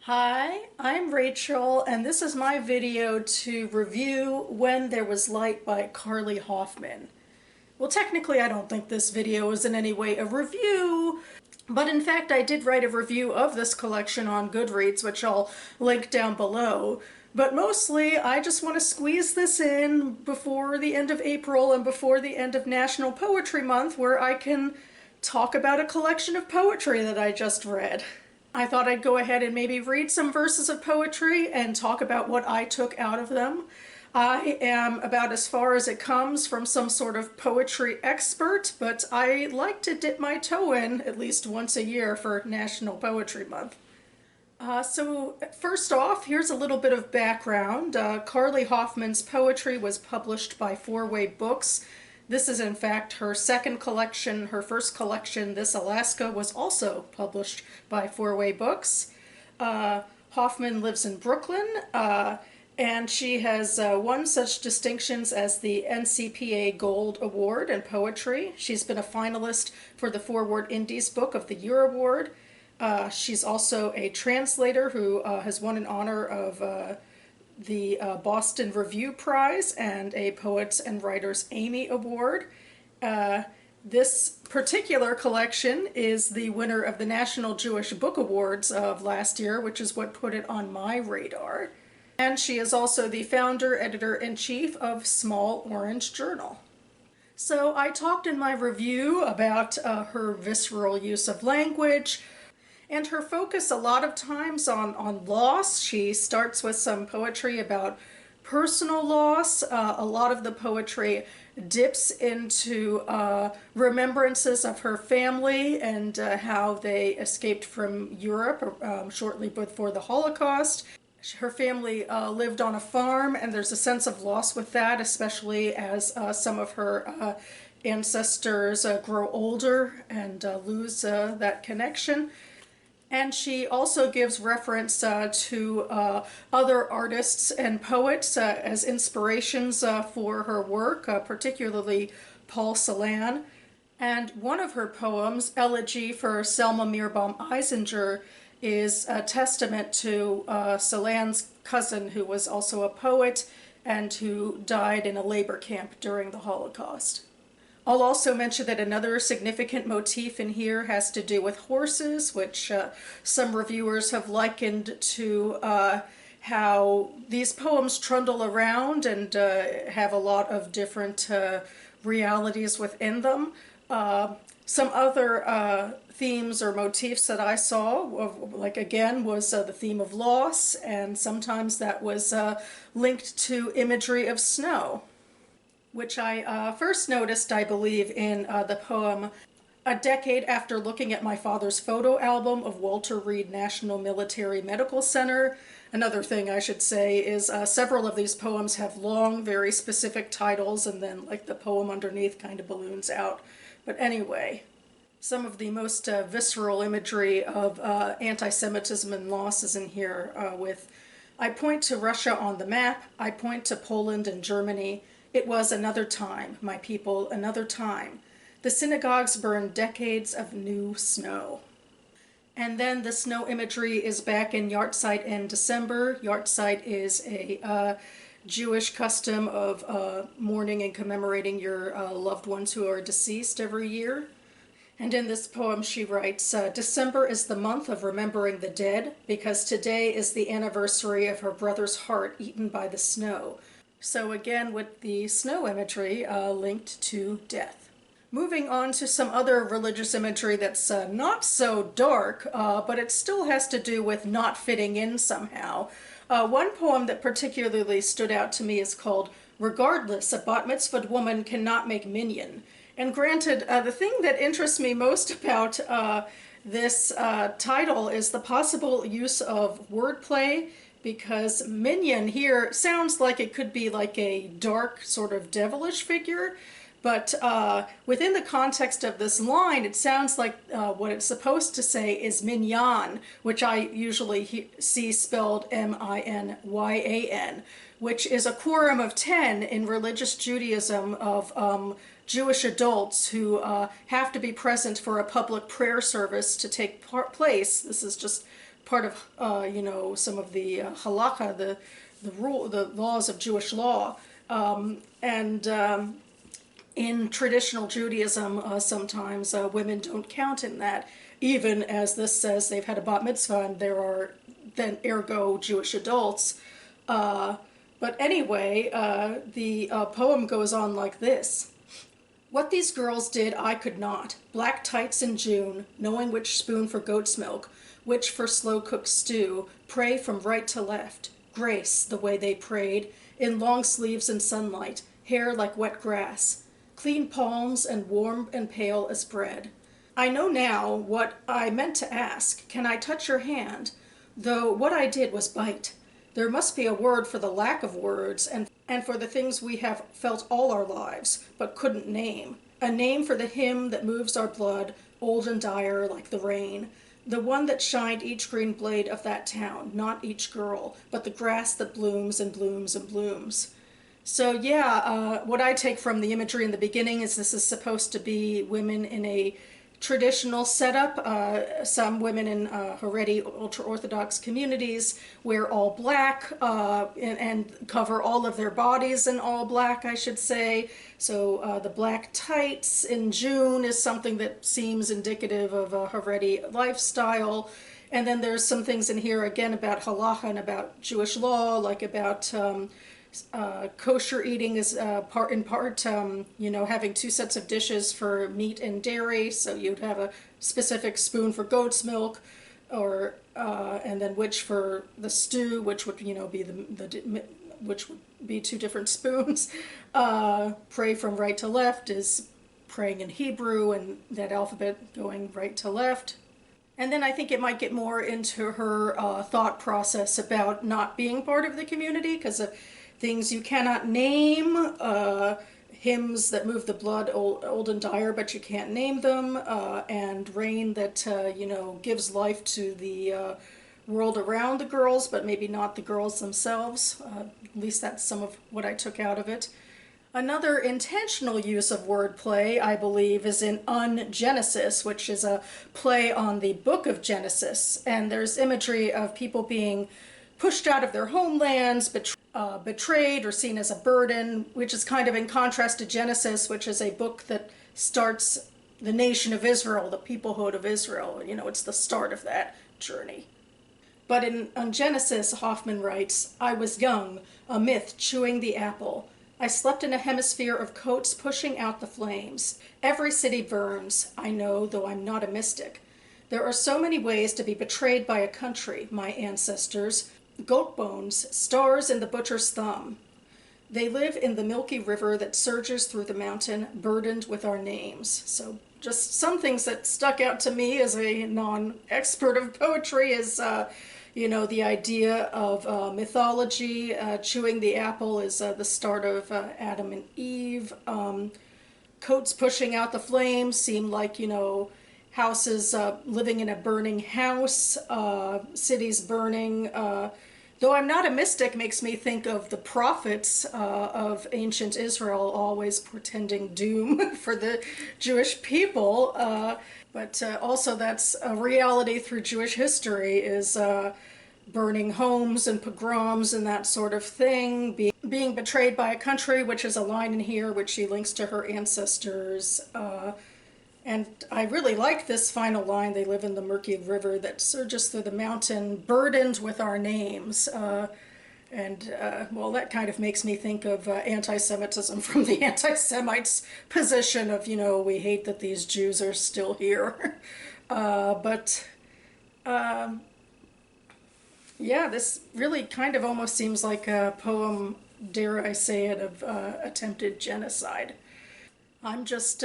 Hi, I'm Rachel, and this is my video to review When There Was Light by Carlie Hoffman. Well, technically, I don't think this video is in any way a review, but in fact, I did write a review of this collection on Goodreads, which I'll link down below. But mostly, I just want to squeeze this in before the end of April and before the end of National Poetry Month, where I can talk about a collection of poetry that I just read. I thought I'd go ahead and maybe read some verses of poetry and talk about what I took out of them. I am about as far as it comes from some sort of poetry expert, but I like to dip my toe in at least once a year for National Poetry Month. So first off, here's a little bit of background. Carlie Hoffman's poetry was published by Four Way Books. This is in fact her second collection. Her first collection, This Alaska, was also published by Four Way Books. Hoffman lives in Brooklyn, and she has won such distinctions as the NCPA Gold Award in Poetry. She's been a finalist for the Forward Indies Book of the Year Award. She's also a translator who has won an honor of the Boston Review Prize and a Poets and Writers Amy Award. This particular collection is the winner of the National Jewish Book Awards of last year, which is what put it on my radar. And she is also the founder, editor-in-chief of Small Orange Journal. So I talked in my review about her visceral use of language, and her focus a lot of times on loss. She starts with some poetry about personal loss. A lot of the poetry dips into remembrances of her family and how they escaped from Europe shortly before the Holocaust. Her family lived on a farm, and there's a sense of loss with that, especially as some of her ancestors grow older and lose that connection. And she also gives reference to other artists and poets as inspirations for her work, particularly Paul Celan. And one of her poems, Elegy for Selma Meerbaum Eisinger, is a testament to Celan's cousin, who was also a poet and who died in a labor camp during the Holocaust. I'll also mention that another significant motif in here has to do with horses, which some reviewers have likened to how these poems trundle around and have a lot of different realities within them. Some other themes or motifs that I saw, like again, was the theme of loss, and sometimes that was linked to imagery of snow, which I first noticed, I believe, in the poem A Decade After Looking at My Father's Photo Album of Walter Reed National Military Medical Center. Another thing I should say is several of these poems have long, very specific titles, and then like the poem underneath kind of balloons out. But anyway, some of the most visceral imagery of anti-Semitism and loss is in here with, I point to Russia on the map, I point to Poland and Germany. It was another time, my people, another time. The synagogues burned decades of new snow. And then the snow imagery is back in Yahrzeit in December. Yahrzeit is a Jewish custom of mourning and commemorating your loved ones who are deceased every year. And in this poem she writes, December is the month of remembering the dead, because today is the anniversary of her brother's heart eaten by the snow. So again, with the snow imagery linked to death. Moving on to some other religious imagery that's not so dark, but it still has to do with not fitting in somehow. One poem that particularly stood out to me is called Regardless, a bat mitzvahed woman cannot make minyan. And granted, the thing that interests me most about this title is the possible use of wordplay, because minion here sounds like it could be like a dark sort of devilish figure, but within the context of this line it sounds like what it's supposed to say is minyan, which I usually see spelled M-I-N-Y-A-N, which is a quorum of 10 in religious Judaism of Jewish adults who have to be present for a public prayer service to take place. This is just part of, some of the halakha, the laws of Jewish law. And in traditional Judaism, sometimes women don't count in that, even as this says they've had a bat mitzvah and there are then ergo Jewish adults. But anyway, the poem goes on like this. What these girls did, I could not. Black tights in June, knowing which spoon for goat's milk, which for slow-cooked stew, pray from right to left. Grace, the way they prayed, in long sleeves and sunlight, hair like wet grass, clean palms and warm and pale as bread. I know now what I meant to ask. Can I touch your hand? Though what I did was bite. There must be a word for the lack of words and for the things we have felt all our lives, but couldn't name. A name for the hymn that moves our blood, old and dire like the rain. The one that shined each green blade of that town, not each girl, but the grass that blooms and blooms and blooms. So yeah, what I take from the imagery in the beginning is this is supposed to be women in a traditional setup. Some women in Haredi ultra-Orthodox communities wear all black and cover all of their bodies in all black, I should say. So the black tights in June is something that seems indicative of a Haredi lifestyle. And then there's some things in here again about halacha and about Jewish law, like about kosher eating is having two sets of dishes for meat and dairy. So you'd have a specific spoon for goat's milk, or and then which for the stew, which would be which would be two different spoons. Pray from right to left is praying in Hebrew, and that alphabet going right to left. And then I think it might get more into her thought process about not being part of the community because of things you cannot name, hymns that move the blood old and dire, but you can't name them, and rain that, gives life to the world around the girls, but maybe not the girls themselves. At least that's some of what I took out of it. Another intentional use of wordplay, I believe, is in Ungenesis, which is a play on the book of Genesis. And there's imagery of people being pushed out of their homelands, betrayed or seen as a burden, which is kind of in contrast to Genesis, which is a book that starts the nation of Israel, the peoplehood of Israel. It's the start of that journey. But on Genesis, Hoffman writes, I was young, a myth chewing the apple. I slept in a hemisphere of coats pushing out the flames. Every city burns, I know, though I'm not a mystic. There are so many ways to be betrayed by a country, my ancestors. Goat bones, stars in the butcher's thumb. They live in the milky river that surges through the mountain, burdened with our names. So just some things that stuck out to me as a non-expert of poetry is, the idea of mythology. Chewing the apple is the start of Adam and Eve. Coats pushing out the flames seem like, houses living in a burning house, cities burning. Though I'm not a mystic makes me think of the prophets of ancient Israel always portending doom for the Jewish people. But also that's a reality through Jewish history is burning homes and pogroms and that sort of thing. Being betrayed by a country, which is a line in here which she links to her ancestors. And I really like this final line, they live in the murky river that surges through the mountain, burdened with our names. Well, that kind of makes me think of anti-Semitism from the anti-Semites' position of, we hate that these Jews are still here. Yeah, this really kind of almost seems like a poem, dare I say it, of attempted genocide. I'm just...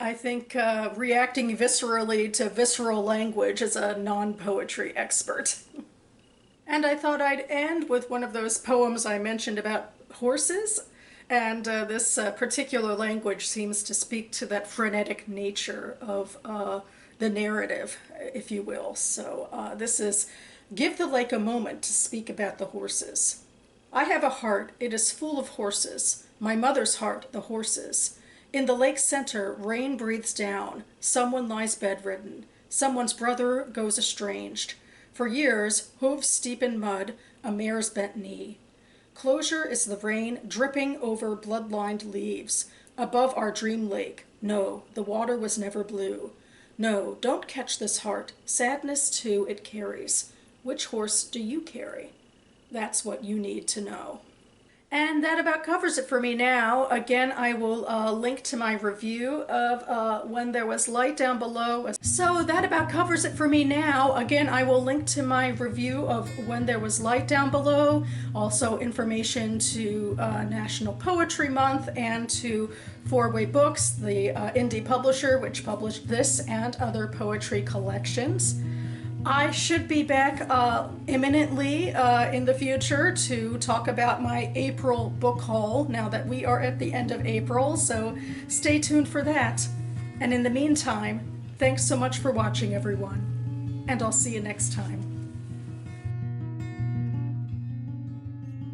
I think reacting viscerally to visceral language as a non-poetry expert. And I thought I'd end with one of those poems I mentioned about horses. And this particular language seems to speak to that frenetic nature of the narrative, if you will. So this is, give the lake a moment to speak about the horses. I have a heart, it is full of horses. My mother's heart, the horses. In the lake's center, rain breathes down. Someone lies bedridden. Someone's brother goes estranged. For years, hooves steep in mud, a mare's bent knee. Closure is the rain dripping over blood-lined leaves. Above our dream lake, no, the water was never blue. No, don't catch this heart, sadness too it carries. Which horse do you carry? That's what you need to know. And that about covers it for me now. Again, I will link to my review of When There Was Light down below. So that about covers it for me now. Again, I will link to my review of When There Was Light down below. Also information to National Poetry Month and to Four-Way Books, the indie publisher which published this and other poetry collections. I should be back imminently in the future to talk about my April book haul now that we are at the end of April, so stay tuned for that. And in the meantime, thanks so much for watching, everyone, and I'll see you next time.